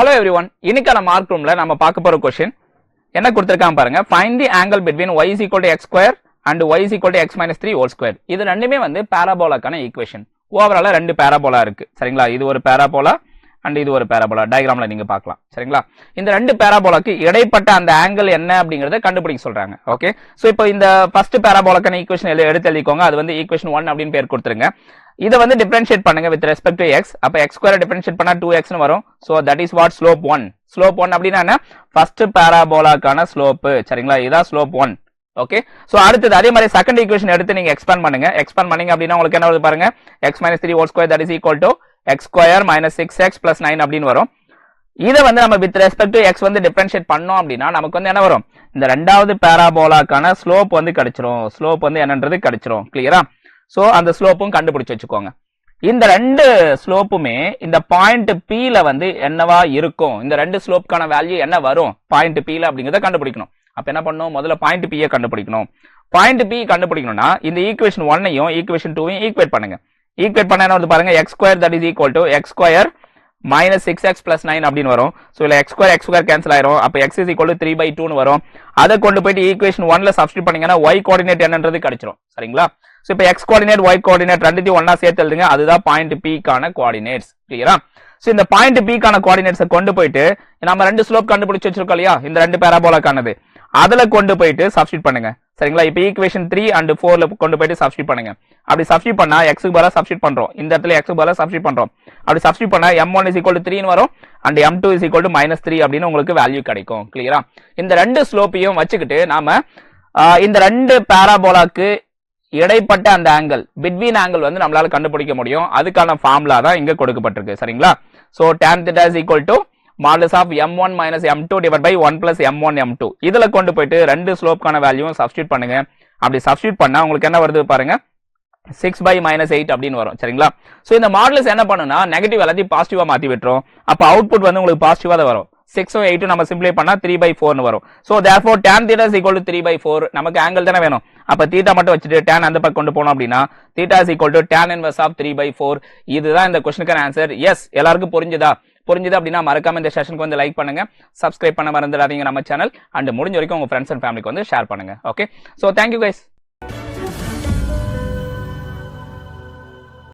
Hello everyone. இன்னைக்கான mark ரூம்ல நம்ம பார்க்க போற क्वेश्चन என்ன கொடுத்திருக்காங்க பாருங்க. Find the angle between y is equal to x square and y is equal to x minus 3 whole square. இது ரெண்டுமே வந்து பாராபோலாக்கான ஈக்குவேஷன். ஓவராலா ரெண்டு பாராபோலா இருக்கு. சரிங்களா? இது ஒரு பாராபோலா and இது ஒரு பாராபோலா. டயகிராம்ல நீங்க பார்க்கலாம். சரிங்களா? இந்த ரெண்டு பாராபோலாக்கு இடைப்பட்ட அந்த ஆங்கிள் என்ன அப்படிங்கறத கண்டுபிடிக்க சொல்றாங்க. ஓகே? சோ இப்போ இந்த ஃபர்ஸ்ட் பாராபோலாக்கான ஈக்குவேஷன் எடுத்து எழுதிக்கோங்க. அது வந்து ஈக்குவேஷன் 1 அப்படினு பேர் கொடுத்துருங்க. இத வந்து டிஃபரன்ஷியேட் பண்ணுங்க with respect to x. அப்ப x ஸ்கொயர் டிஃபரன்ஷியேட் பண்ணா 2x னு வரும். So that is what slope 1. Slope 1 அப்படினா என்ன? ஃபர்ஸ்ட் பாராபோலாக்கான ஸ்லோப். சரிங்களா? இதான் ஸ்லோப் 1. ஓகே? சோ அடுத்து அதே மாதிரி செகண்ட் ஈக்குவேஷன் எடுத்து நீங்க எக்ஸ்பாண்ட் பண்ணுங்க. எக்ஸ்பாண்ட் பண்ணீங்க அப்படினா உங்களுக்கு என்ன வருது பாருங்க. x - 3 whole square that is equal to x square minus 6x plus 9 அப்படினு வரும். இத வந்து நம்ம with respect to x வந்து டிஃபரன்ஷியேட் பண்ணோம் அப்படினா நமக்கு வந்து என்ன வரும்? இந்த இரண்டாவது பாராபோலாக்கான ஸ்லோப் வந்து கிடைச்சிரும். ஸ்லோப் வந்து என்னன்றது கிடைச்சிரும். கிளியரா? சோ அந்த ஸ்லோப்பும் கண்டுபிடிச்சு வச்சுக்கோங்க. இந்த ரெண்டு ஸ்லோப்புமே இந்த பாயிண்ட் P ல வந்து என்னவா இருக்கும்? இந்த ரெண்டு ஸ்லோப்கான வேல்யூ என்ன வரும் பாயிண்ட் P ல அப்படிங்கறத கண்டுபிடிக்கணும். அப்ப என்ன பண்ணனும்? முதல்ல பாயிண்ட் P ய கண்டுபிடிக்கணும். பாயிண்ட் P கண்டுபிடிக்கணும்னா இந்த ஈக்குவேஷன் 1 ஐயும் ஈக்குவேஷன் 2 ஐயும் ஈக்குவேட் பண்ணுங்க. ஈக்குவேட் பண்ணா என்ன வருது பாருங்க. x square that is equal to x square minus 6x plus 9 அப்படினு வரும். சோ இல்ல x square கேன்சல் ஆயிரும். அப்ப x is equal to 3/2 னு வரும். அத கொண்டு போய் ஈக்குவேஷன் 1 ல சப்ஸ்டிட்யூட் பண்ணீங்கனா y கோஆர்டினேட் என்னன்றது கிடைச்சிரும். சரிங்களா? சோ இப்போ x கோஆர்டினேட் y கோஆர்டினேட் ரெண்டுத்தையும் ஒண்ணா சேர்த்து எழுதுங்க. அதுதான் பாயிண்ட் P கான கோஆர்டினேட்ஸ். கிளியரா? சோ இந்த பாயிண்ட் P கான கோஆர்டினேட்ஸை கொண்டு போயிட்டு நம்ம ரெண்டு ஸ்லோப் கண்டுபிடிச்சு வச்சிருக்கோம் இல்லையா? இந்த ரெண்டு பாராபோலாக்கானது. அதல கொண்டு போயிட்டு சப்ஸ்டிட்யூட் பண்ணுங்க. சரிங்களா? இப்போ ஈக்குவேஷன் 3 and 4 ல கொண்டு போயிட்டு சப்ஸ்டிட்யூட் பண்ணுங்க. அப்படி சப்ஸ்டிட்யூட் பண்ணா x க்கு பதிலா சப்ஸ்டிட்யூட் பண்றோம். இந்த இடத்துல x க்கு பதிலா சப்ஸ்டிட்யூட் பண்றோம். அப்படி சப்ஸ்டிட்யூட் பண்ணா m1 = 3 னு வரும் and m2 = -3 அப்படினு உங்களுக்கு வேல்யூ கிடைக்கும். கிளியரா? இந்த ரெண்டு ஸ்லோப்பையும் வச்சுக்கிட்டு நாம இந்த ரெண்டு பாராபோலாக்கு இடைப்பட்ட அந்த ஆங்கிள் பிட்வீன் ஆங்கிள் வந்து நம்மளால கண்டுபிடிக்க முடியும். அதுக்கான ஃபார்முலா தான் இங்க கொடுக்கப்பட்டிருக்கு. சரிங்களா? So tan θ = modulus of m1 minus m2 divided by 1 plus m1 m2. இதுல கொண்டு போயிட்டு ரெண்டு ஸ்லோப்கான வேல்யூவும் சப்ஸ்டிட்யூட் பண்ணுங்க. அப்படி சப்ஸ்டிட்யூட் பண்ணா உங்களுக்கு என்ன வருது பாருங்க. 6/-8 அப்படினு வரும். சரிங்களா? சோ இந்த மாடுலஸ் என்ன பண்ணுனா நெகட்டிவ் எல்லாத்தையும் பாசிட்டிவா மாத்தி விட்டுரும். அப்ப அவுட்புட் வந்து உங்களுக்கு பாசிட்டிவா தான் வரும். 6 உம் 8 உம் நம்ம சிம்பிளை பண்ணா 3/4 னு வரும். So therefore tan θ = 3/4. நமக்கு ஆங்கிள் தான வேணும். அப்ப θ மட்டும் வச்சிட்டு tan அந்த பக்கம் கொண்டு போறோம் அப்படினா θ = tan inverse of 3/4. இதுதான் இந்த क्वेश्चनக்கான ஆன்சர். எஸ், எல்லாருக்கும் புரிஞ்சதா? புரிஞ்சது அப்படினா மறக்காம இந்த செஷனுக்கு வந்து லைக் பண்ணுங்க. சப்ஸ்கிரைப் பண்ண மறந்துடாதீங்க நம்ம சேனல். அண்ட் முடிஞ்ச வரைக்கும் உங்க ஃப்ரெண்ட்ஸ் அண்ட் ஃபேமிலிக்கு வந்து ஷேர் பண்ணுங்க. Okay? So thank you guys.